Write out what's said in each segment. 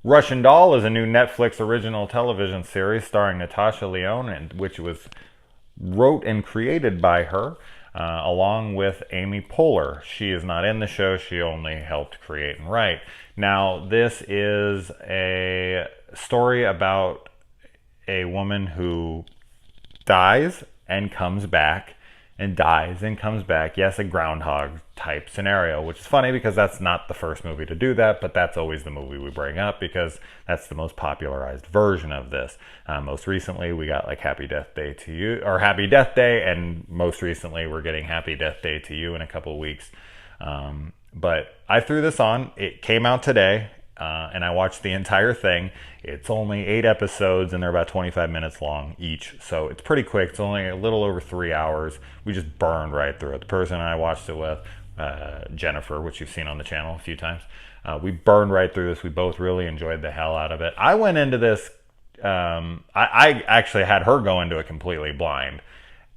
Russian Doll is a new Netflix original television series starring Natasha Lyonne, and which was wrote and created by her, along with Amy Poehler. She is not in the show, she only helped create and write. Now, this is a story about a woman who dies and comes back and dies and comes back. Yes, a groundhog type scenario, which is funny because that's not the first movie to do that, but that's always the movie we bring up because that's the most popularized version of this. Most recently, we got like Happy Death Day to You, or Happy Death Day, and most recently, we're getting Happy Death Day to You in a couple of weeks. But I threw this on. It came out today, and I watched the entire thing. It's only 8 episodes, and they're about 25 minutes long each, so it's pretty quick. It's only a little over 3 hours. We just burned right through it. The person I watched it with, Jennifer, which you've seen on the channel a few times, we burned right through this. We both really enjoyed the hell out of it. I went into this, I actually had her go into it completely blind.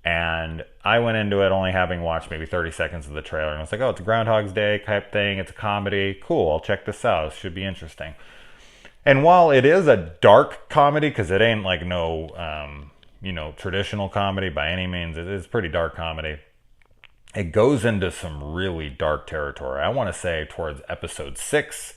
And I went into it only having watched maybe 30 seconds of the trailer. And I was like, oh, it's a Groundhog's Day type thing. It's a comedy. Cool, I'll check this out. It should be interesting. And while it is a dark comedy, because it ain't like no, traditional comedy by any means, it is pretty dark comedy. It goes into some really dark territory. I want to say towards episode 6,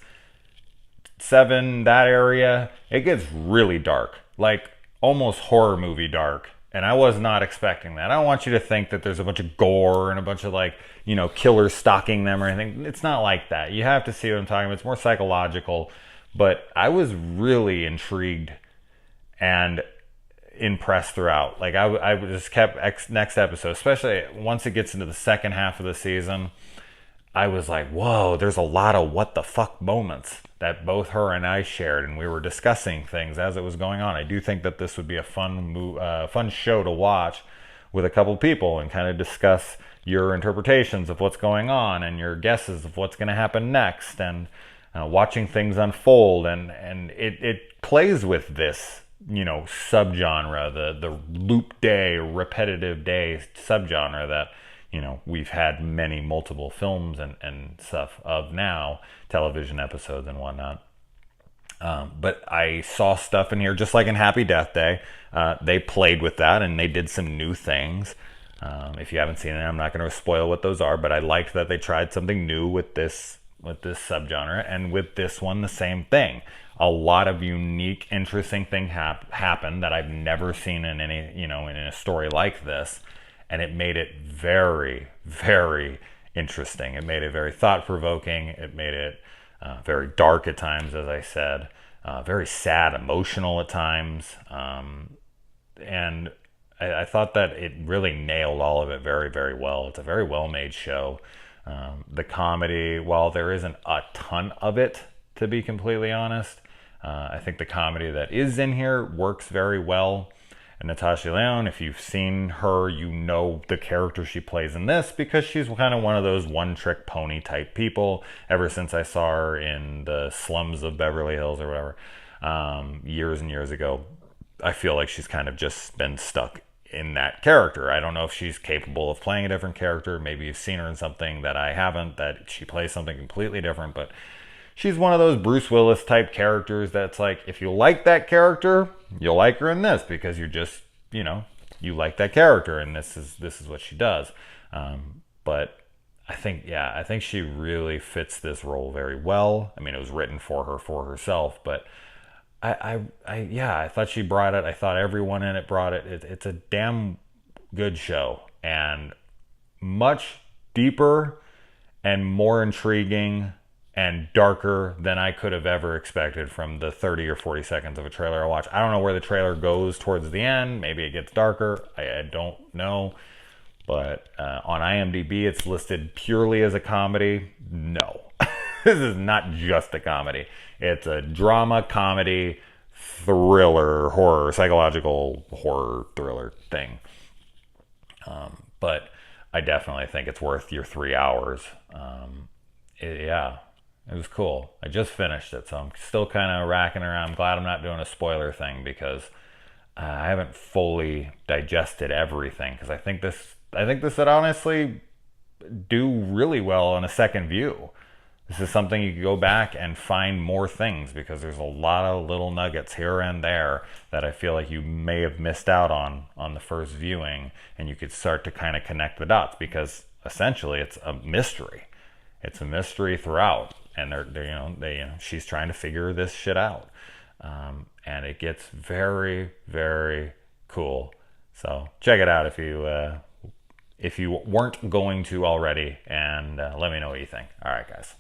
7, that area, it gets really dark. Like almost horror movie dark. And I was not expecting that. I don't want you to think that there's a bunch of gore and a bunch of killers stalking them or anything. It's not like that. You have to see what I'm talking about. It's more psychological. But I was really intrigued and impressed throughout. Like I just kept next episode, especially once it gets into the second half of the season. I was like, whoa, there's a lot of what the fuck moments that both her and I shared, and we were discussing things as it was going on. I do think that this would be a fun show to watch with a couple people and kind of discuss your interpretations of what's going on and your guesses of what's going to happen next, and watching things unfold. And it plays with this, subgenre, the loop day, repetitive day subgenre that we've had multiple films and stuff of now, television episodes and whatnot. But I saw stuff in here, just like in Happy Death Day. They played with that and they did some new things. If you haven't seen it, I'm not going to spoil what those are, but I liked that they tried something new with this subgenre, and with this one, the same thing. A lot of unique, interesting things happen that I've never seen in any, in a story like this. And it made it very, very interesting. It made it very thought-provoking. It made it very dark at times, as I said. Very sad, emotional at times. And I thought that it really nailed all of it very, very well. It's a very well-made show. The comedy, while there isn't a ton of it, to be completely honest, I think the comedy that is in here works very well. And Natasha Lyonne, if you've seen her, you know the character she plays in this, because she's kind of one of those one-trick pony type people. Ever since I saw her in the slums of Beverly Hills or whatever, years and years ago, I feel like she's kind of just been stuck in that character. I don't know if she's capable of playing a different character. Maybe you've seen her in something that I haven't, that she plays something completely different, but she's one of those Bruce Willis type characters that's like, if you like that character, you'll like her in this, because you're just, you like that character, and this is what she does. But I think she really fits this role very well. I mean, it was written for her, for herself, but I thought she brought it. I thought everyone in it brought it. It's a damn good show, and much deeper and more intriguing and darker than I could have ever expected from the 30 or 40 seconds of a trailer I watched. I don't know where the trailer goes towards the end. Maybe it gets darker. I don't know. But on IMDb, it's listed purely as a comedy. No. This is not just a comedy. It's a drama, comedy, thriller, horror, psychological horror thriller thing. But I definitely think it's worth your 3 hours. It was cool. I just finished it, so I'm still kind of racking around. I'm glad I'm not doing a spoiler thing, because I haven't fully digested everything. Because I think this would honestly do really well on a second view. This is something you can go back and find more things, because there's a lot of little nuggets here and there that I feel like you may have missed out on the first viewing, and you could start to kind of connect the dots, because essentially it's a mystery. It's a mystery throughout, and she's trying to figure this shit out, and it gets very, very cool. So check it out if you weren't going to already, and let me know what you think. All right, guys.